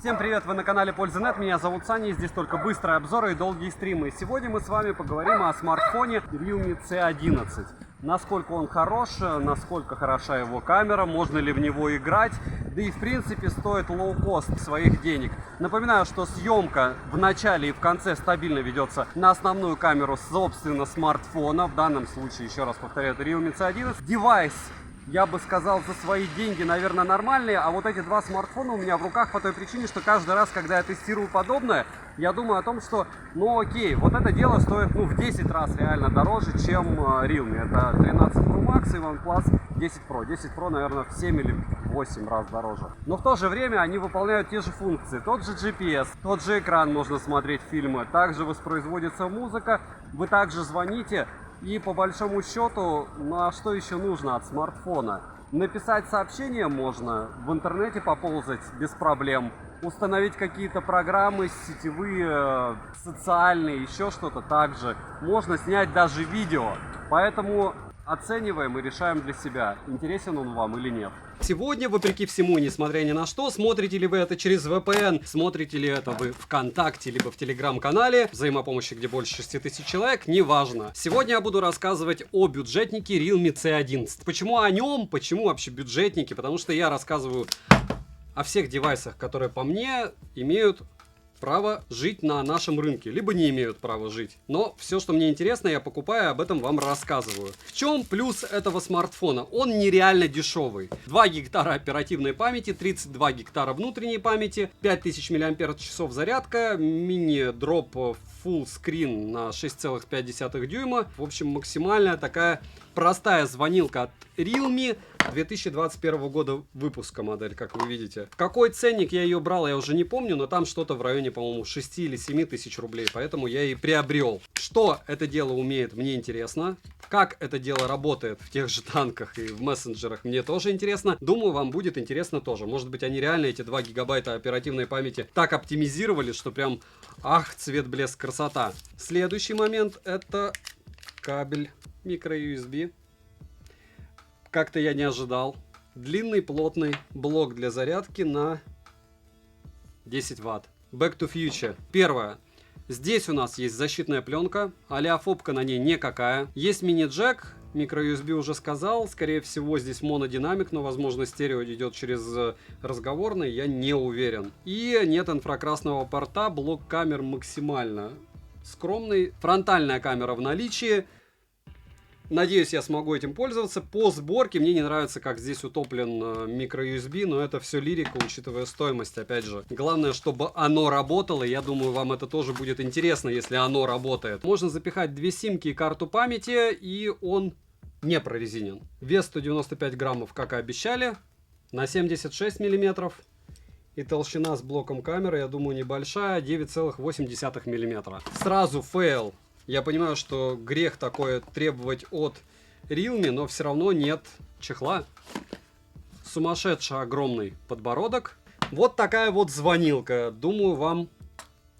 Всем привет, вы на канале Польза.нет, меня зовут Саня, и здесь только быстрые обзоры и долгие стримы. Сегодня мы с вами поговорим о смартфоне Realme C11. Насколько он хорош, насколько хороша его камера, можно ли в него играть, да и в принципе стоит лоу-кост своих денег. Напоминаю, что съемка в начале и в конце стабильно ведется на основную камеру собственно смартфона. В данном случае, еще раз повторяю, это Realme C11. Девайс, я бы сказал, за свои деньги, наверное, нормальные, а вот эти два смартфона у меня в руках по той причине, что каждый раз, когда я тестирую подобное, я думаю о том, что, ну окей, вот это дело стоит, в 10 раз реально дороже, чем Realme. Это 13 Pro Max и OnePlus 10 Pro. 10 Pro, наверное, в 7 или 8 раз дороже. Но в то же время они выполняют те же функции. Тот же GPS, тот же экран, можно смотреть фильмы, также воспроизводится музыка, вы также звоните. И по большому счету, а что еще нужно от смартфона? Написать сообщение можно, в интернете поползать без проблем, установить какие-то программы сетевые, социальные, еще что-то также. Можно снять даже видео. Поэтому оцениваем и решаем для себя, интересен он вам или нет. Сегодня, вопреки всему, несмотря ни на что, смотрите ли вы это через VPN, смотрите ли это вы ВКонтакте, либо в Телеграм-канале взаимопомощи, где больше 6000 человек, неважно. Сегодня я буду рассказывать о бюджетнике Realme C11. Почему о нем, почему вообще бюджетники? Потому что я рассказываю о всех девайсах, которые по мне имеют право жить на нашем рынке, либо не имеют права жить. Но все, что мне интересно, я покупаю, об этом вам рассказываю. В чем плюс этого смартфона? Он нереально дешевый. 2 гектара оперативной памяти, 32 гектара внутренней памяти, 5000 мАч зарядка, мини-дроп Full Screen на 6,5 дюйма. В общем, максимальная такая простая звонилка от Realme 2021 года выпуска модель, как вы видите. В какой ценник я ее брал, я уже не помню, но там что-то в районе, по-моему, 6 или 7 тысяч рублей, поэтому я и приобрел. Что это дело умеет, мне интересно. Как это дело работает в тех же танках и в мессенджерах, мне тоже интересно. Думаю, вам будет интересно тоже. Может быть, они реально эти 2 гигабайта оперативной памяти так оптимизировали, что прям, ах, цвет, блеск, красота. Следующий момент — это кабель micro-USB. Как-то я не ожидал. Длинный, плотный блок для зарядки на 10 Вт. Back to Future. Первое. Здесь у нас есть защитная пленка. Олеофобка на ней никакая. Есть мини-джек. Micro-USB уже сказал. Скорее всего, здесь монодинамик, но, возможно, стерео идет через разговорный. Я не уверен. И нет инфракрасного порта. Блок камер максимально скромный. Фронтальная камера в наличии. Надеюсь, я смогу этим пользоваться. По сборке мне не нравится, как здесь утоплен micro-USB, но это все лирика, учитывая стоимость, опять же. Главное, чтобы оно работало, я думаю, вам это тоже будет интересно, если оно работает. Можно запихать 2 симки и карту памяти, и он не прорезинен. Вес 195 граммов, как и обещали, на 76 миллиметров. И толщина с блоком камеры, я думаю, небольшая, 9,8 миллиметра. Сразу фейл. Я понимаю, что грех такое требовать от Realme, но все равно нет чехла. Сумасшедший огромный подбородок. Вот такая вот звонилка. Думаю, вам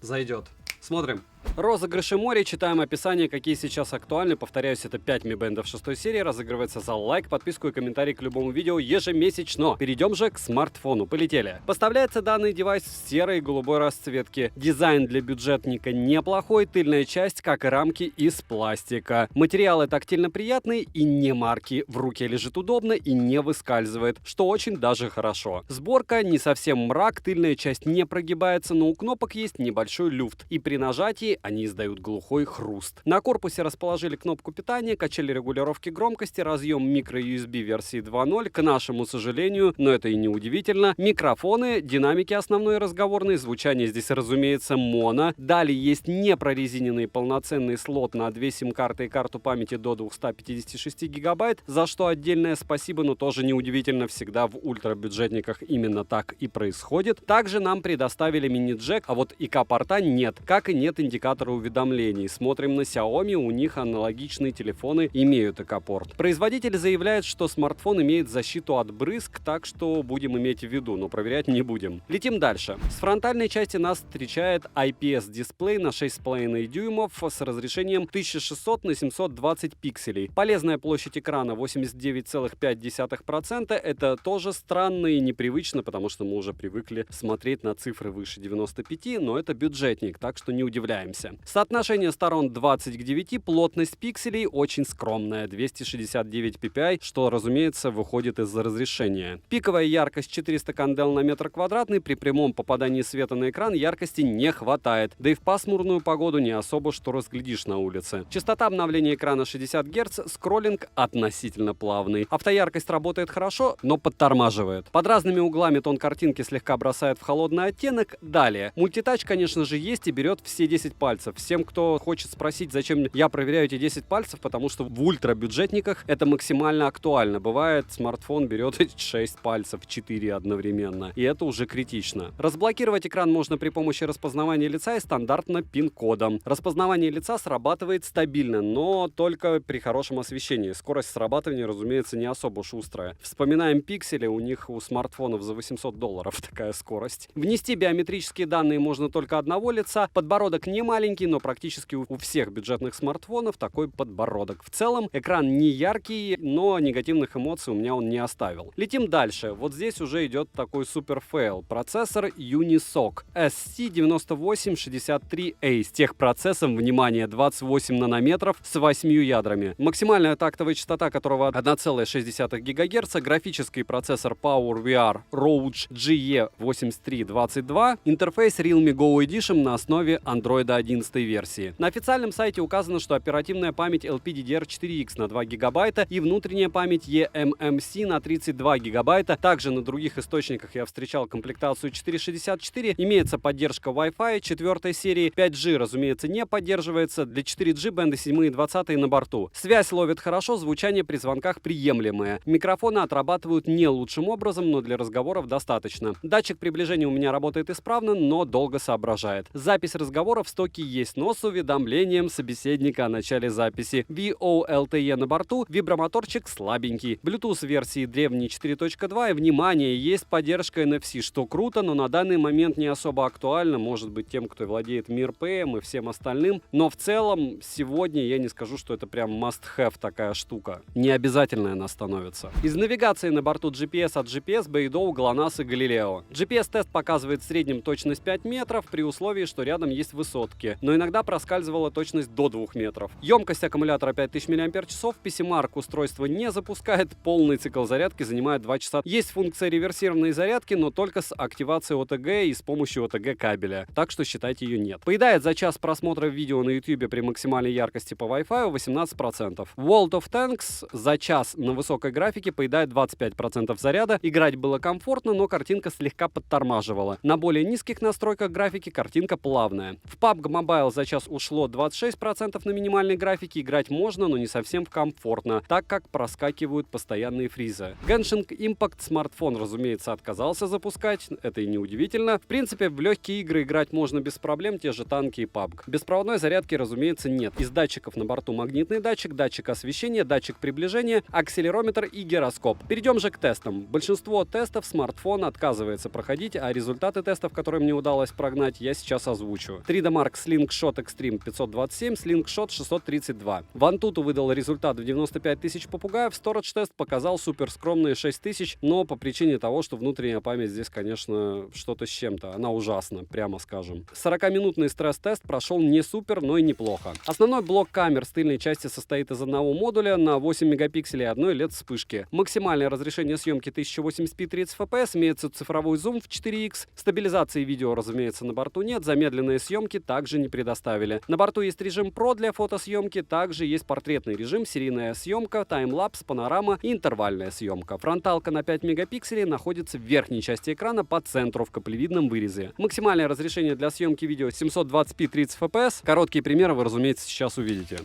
зайдет. Смотрим. Розыгрыши море. Читаем описание, какие сейчас актуальны. Повторяюсь, это 5 Mi Band 6 серии. Разыгрывается за лайк, подписку и комментарий к любому видео ежемесячно. Перейдем же к смартфону. Полетели. Поставляется данный девайс в серой и голубой расцветке. Дизайн для бюджетника неплохой. Тыльная часть, как и рамки, из пластика. Материалы тактильно приятные и не марки. В руке лежит удобно и не выскальзывает, что очень даже хорошо. Сборка не совсем мрак. Тыльная часть не прогибается, но у кнопок есть небольшой люфт. И при нажатии они издают глухой хруст. На корпусе расположили кнопку питания, качели регулировки громкости, разъем micro-USB версии 2.0, к нашему сожалению, но это и не удивительно, микрофоны, динамики основной и разговорные, звучание здесь, разумеется, моно. Далее есть непрорезиненный полноценный слот на 2 сим-карты и карту памяти до 256 гигабайт, за что отдельное спасибо, но тоже неудивительно, всегда в ультрабюджетниках именно так и происходит. Также нам предоставили мини-джек, а вот ИК-порта нет, как и нет индикатора коммутаторы уведомлений. Смотрим на Xiaomi, у них аналогичные телефоны имеют ЭК-порт. Производитель заявляет, что смартфон имеет защиту от брызг, так что будем иметь в виду, но проверять не будем. Летим дальше. С фронтальной части нас встречает IPS-дисплей на 6,5 дюймов с разрешением 1600 на 720 пикселей. Полезная площадь экрана 89,5%. Это тоже странно и непривычно, потому что мы уже привыкли смотреть на цифры выше 95, но это бюджетник, так что не удивляемся. Соотношение сторон 20 к 9, плотность пикселей очень скромная, 269 ppi, что, разумеется, выходит из-за разрешения. Пиковая яркость 400 кандел на метр квадратный, при прямом попадании света на экран яркости не хватает, да и в пасмурную погоду не особо что разглядишь на улице. Частота обновления экрана 60 Гц, скроллинг относительно плавный. Автояркость работает хорошо, но подтормаживает. Под разными углами тон картинки слегка бросает в холодный оттенок. Далее. Мультитач, конечно же, есть и берет все 10 пальцев. Всем, кто хочет спросить, зачем я проверяю эти 10 пальцев, потому что в ультрабюджетниках это максимально актуально. Бывает, смартфон берет 6 пальцев, 4 одновременно. И это уже критично. Разблокировать экран можно при помощи распознавания лица и стандартно пин-кодом. Распознавание лица срабатывает стабильно, но только при хорошем освещении. Скорость срабатывания, разумеется, не особо шустрая. Вспоминаем пиксели, у них у смартфонов за $800 такая скорость. Внести биометрические данные можно только одного лица. Подбородок не маленький, но практически у всех бюджетных смартфонов такой подбородок. В целом экран не яркий, но негативных эмоций у меня он не оставил. Летим дальше. Вот здесь уже идет такой супер фейл. Процессор Unisoc SC9863A с техпроцессом, внимание, 28 нанометров с 8 ядрами. Максимальная тактовая частота которого 1,6 ГГц, графический процессор PowerVR ROG GE8322, интерфейс Realme Go Edition на основе Android 11 версии. На официальном сайте указано, что оперативная память LPDDR4X на 2 ГБ и внутренняя память eMMC на 32 ГБ. Также на других источниках я встречал комплектацию 464. Имеется поддержка Wi-Fi 4 серии. 5G, разумеется, не поддерживается. Для 4G бенды 7 и 20 на борту. Связь ловит хорошо, звучание при звонках приемлемое. Микрофоны отрабатывают не лучшим образом, но для разговоров достаточно. Датчик приближения у меня работает исправно, но долго соображает. Запись разговора в стоке есть, но с уведомлением собеседника о начале записи. VoLTE на борту, вибромоторчик слабенький. Bluetooth версии древней 4.2 и, внимание, есть поддержка NFC, что круто, но на данный момент не особо актуально, может быть, тем, кто владеет MirPay и всем остальным, но в целом сегодня я не скажу, что это прям must-have такая штука. Не обязательно она становится. Из навигации на борту GPS от GPS, Beidou, GLONASS и Galileo. GPS-тест показывает в среднем точность 5 метров при условии, что рядом есть высотки, но иногда проскальзывала точность до 2 метров. Емкость аккумулятора 5000 мАч, PC-Mark устройство не запускает, полный цикл зарядки занимает 2 часа. Есть функция реверсированной зарядки, но только с активацией OTG и с помощью OTG кабеля, так что считайте ее нет. Поедает за час просмотра видео на YouTube при максимальной яркости по Wi-Fi 18%. World of Tanks за час на высокой графике поедает 25% заряда. Играть было комфортно, но картинка слегка подтормаживала. На более низких настройках графики картинка плавная. В PUBG Mobile за час ушло 26% на минимальной графике. Играть можно, но не совсем комфортно, так как проскакивают постоянные фризы. Genshin Impact смартфон, разумеется, отказался запускать. Это и не удивительно. В принципе, в легкие игры играть можно без проблем, те же танки и PUBG. Беспроводной зарядки, разумеется, нет. Из датчиков на борту магнитный датчик, датчик освещения, датчик приближения, акселерометр и гироскоп. Перейдем же к тестам. Большинство тестов смартфон отказывается проходить, а результаты тестов, которые мне удалось прогнать, я сейчас озвучу. 3D Mark Slingshot Extreme 527, Slingshot 632. Вантуту выдал результат в 95 тысяч попугаев, Storage тест показал супер скромные 6 тысяч, но по причине того, что внутренняя память здесь, конечно, что-то с чем-то. Она ужасна, прямо скажем. 40-минутный стресс-тест прошел не супер, но и неплохо. Основной блок камер с тыльной части состоит из одного модуля на 8 мегапикселей и одной LED-вспышки. Максимальное разрешение съемки 1080p 30 fps, имеется цифровой зум в 4x. Стабилизации видео, разумеется, на борту нет, замедленные съемки также не предоставили. На борту есть режим Pro для фотосъемки, также есть портретный режим, серийная съемка, таймлапс, панорама и интервальная съемка. Фронталка на 5 мегапикселей находится в верхней части экрана по центру в каплевидном вырезе. Максимальное разрешение для съемки видео 720p 30 fps. Короткие примеры вы, разумеется, сейчас увидите.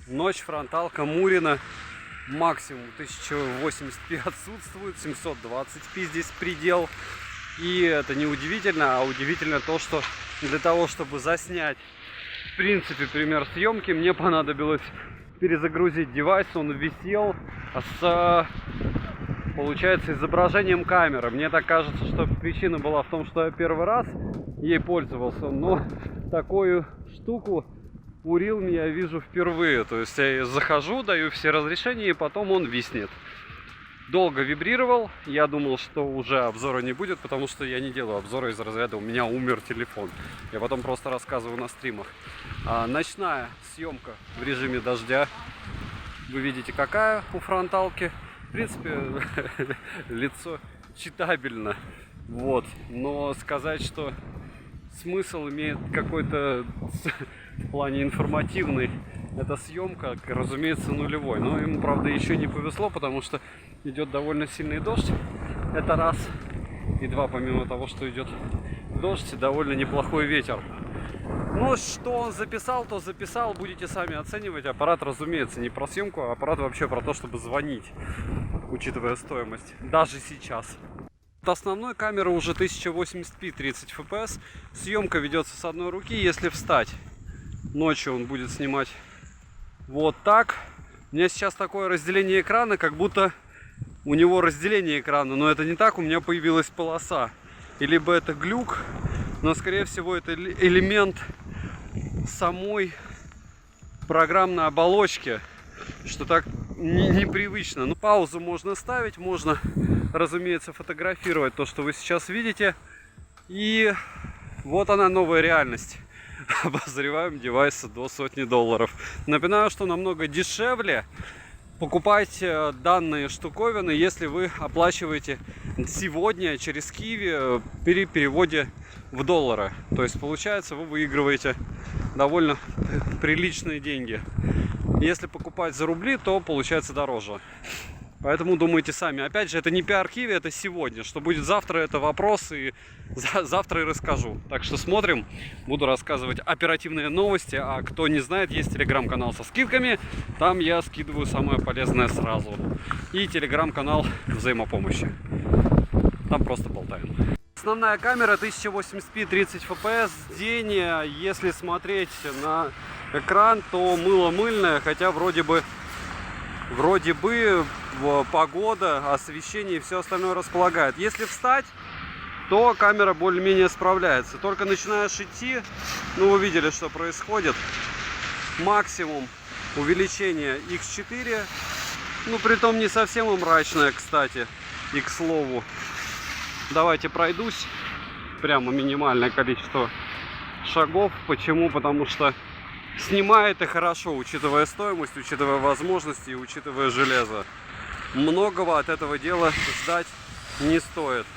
Ночь, фронталка, Мурина. Максимум 1080p отсутствует, 720p здесь предел. И это не удивительно, а удивительно то, что для того, чтобы заснять принципе, пример съемки. Мне понадобилось перезагрузить девайс, он висел с, получается, изображением камеры. Мне так кажется, что причина была в том, что я первый раз ей пользовался, но такую штуку у Realme я вижу впервые. То есть я захожу, даю все разрешения, и потом он виснет. Долго вибрировал, я думал, что уже обзора не будет, потому что я не делаю обзора из разряда «у меня умер телефон». Я потом просто рассказываю на стримах. Ночная съемка в режиме дождя. Вы видите, какая у фронталки. В принципе, лицо читабельно. Вот. Но сказать, что смысл имеет какой-то в плане информативный, эта съемка, разумеется, нулевой. Но ему, правда, еще не повезло, потому что идет довольно сильный дождь. Это раз. И два, помимо того, что идет дождь, довольно неплохой ветер. Ну, что он записал, то записал. Будете сами оценивать. Аппарат, разумеется, не про съемку, а аппарат вообще про то, чтобы звонить, учитывая стоимость. Даже сейчас. От основной камеры уже 1080p 30 fps. Съемка ведется с одной руки. Если встать, ночью он будет снимать вот так. У меня сейчас такое разделение экрана, как будто у него разделение экрана. Но это не так, у меня появилась полоса. И либо это глюк, но скорее всего это элемент самой программной оболочки, что так непривычно. Ну, паузу можно ставить, можно, разумеется, фотографировать то, что вы сейчас видите. И вот она, новая реальность. Обозреваем девайсы до $100. Напоминаю, что намного дешевле покупать данные штуковины, если вы оплачиваете сегодня через Kiwi при переводе в доллары. То есть получается, вы выигрываете довольно приличные деньги. Если покупать за рубли, то получается дороже. Поэтому думайте сами. Опять же, это не пиар Kiwi, это сегодня. Что будет завтра, это вопрос, и завтра и расскажу. Так что смотрим. Буду рассказывать оперативные новости. А кто не знает, есть телеграм-канал со скидками. Там я скидываю самое полезное сразу. И телеграм-канал взаимопомощи. Там просто болтаем. Основная камера 1080p 30 fps. День, если смотреть на экран, то мыло-мыльное. Хотя вроде бы погода, освещение и все остальное располагает. Если встать, то камера более-менее справляется. Только начинаешь идти, ну вы видели, что происходит. Максимум увеличение X4. Ну, притом не совсем и мрачное, кстати, и к слову. Давайте пройдусь. Прямо минимальное количество шагов. Почему? Потому что снимает и хорошо, учитывая стоимость, учитывая возможности и учитывая железо. Многого от этого дела ждать не стоит.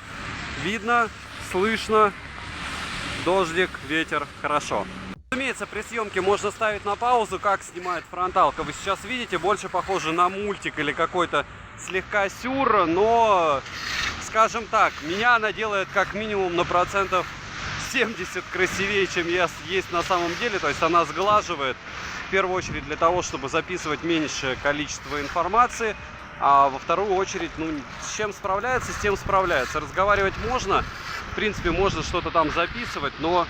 Видно, слышно, дождик, ветер, хорошо. Разумеется, при съемке можно ставить на паузу, как снимает фронталка. Вы сейчас видите, больше похоже на мультик или какой-то слегка сюр, но, скажем так, меня она делает как минимум на процентов 70 красивее, чем есть на самом деле. То есть она сглаживает в первую очередь для того, чтобы записывать меньшее количество информации, а во вторую очередь, ну, с чем справляется, с тем справляется. Разговаривать можно, в принципе, можно что-то там записывать, но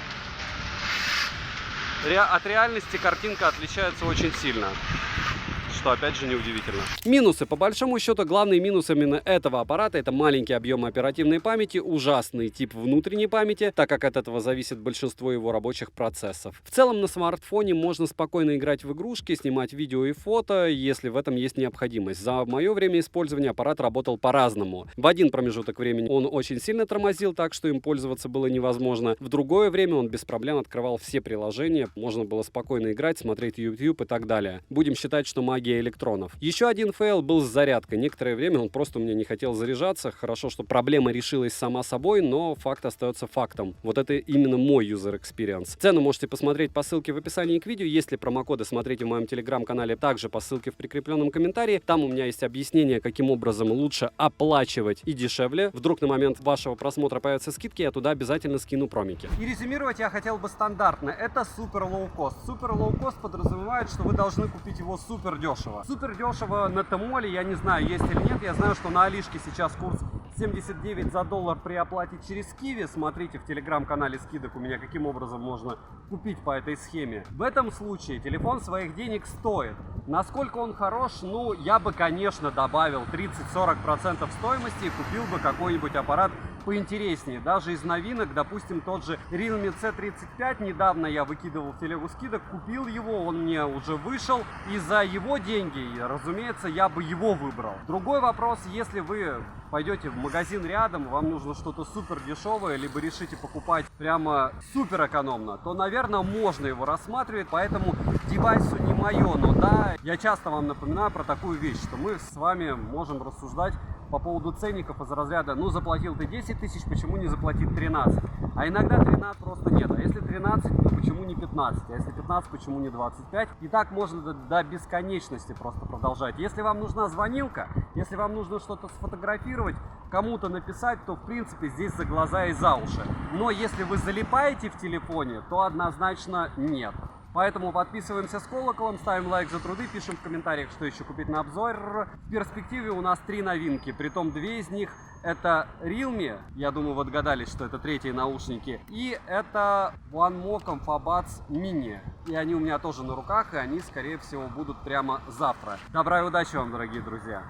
от реальности картинка отличается очень сильно. Что опять же неудивительно. Минусы. По большому счету, главный минус именно этого аппарата — это маленький объем оперативной памяти, ужасный тип внутренней памяти, так как от этого зависит большинство его рабочих процессов. В целом на смартфоне можно спокойно играть в игрушки, снимать видео и фото, если в этом есть необходимость. За мое время использования аппарат работал по-разному. В один промежуток времени он очень сильно тормозил, так что им пользоваться было невозможно. В другое время он без проблем открывал все приложения, можно было спокойно играть, смотреть YouTube и так далее. Будем считать, что магия электронов. Еще один фейл был с зарядкой. Некоторое время он просто у меня не хотел заряжаться. Хорошо, что проблема решилась сама собой, но факт остается фактом. Вот это именно мой user experience. Цену можете посмотреть по ссылке в описании к видео. Если промокоды, смотрите в моем телеграм-канале, также по ссылке в прикрепленном комментарии. Там у меня есть объяснение, каким образом лучше оплачивать и дешевле. Вдруг на момент вашего просмотра появятся скидки, я туда обязательно скину промики. И резюмировать я хотел бы стандартно. Это супер лоу-кост. Супер лоу-кост подразумевает, что вы должны купить его супер дешево. Супер дешево на Тмоле, я не знаю, есть или нет. Я знаю, что на Алишке сейчас курс 79 за доллар при оплате через Kiwi. Смотрите в телеграм-канале скидок у меня, каким образом можно купить по этой схеме. В этом случае телефон своих денег стоит. Насколько он хорош, ну, я бы, конечно, добавил 30-40% стоимости и купил бы какой-нибудь аппарат поинтереснее. Даже из новинок, допустим, тот же Realme C35, недавно я выкидывал в телегу скидок, купил его, он мне уже вышел, и за его деньги, разумеется, я бы его выбрал. Другой вопрос, если вы пойдете в магазин рядом, вам нужно что-то супер дешевое, либо решите покупать прямо супер экономно, то, наверное, можно его рассматривать, поэтому девайсу не мое, но да, я часто вам напоминаю про такую вещь, что мы с вами можем рассуждать по поводу ценников из разряда, ну, заплатил ты 10 тысяч, почему не заплатить 13? А иногда 13 просто нет. А если 13, то почему не 15? А если 15, почему не 25? И так можно до бесконечности просто продолжать. Если вам нужна звонилка, если вам нужно что-то сфотографировать, кому-то написать, то, в принципе, здесь за глаза и за уши. Но если вы залипаете в телефоне, то однозначно нет. Поэтому подписываемся с колоколом, ставим лайк за труды, пишем в комментариях, что еще купить на обзор. В перспективе у нас 3 новинки, притом 2 из них это Realme, я думаю, вы отгадались, что это третьи наушники, и это OneMo ComfoBuds Mini. И они у меня тоже на руках, и они, скорее всего, будут прямо завтра. Добра и удачи вам, дорогие друзья!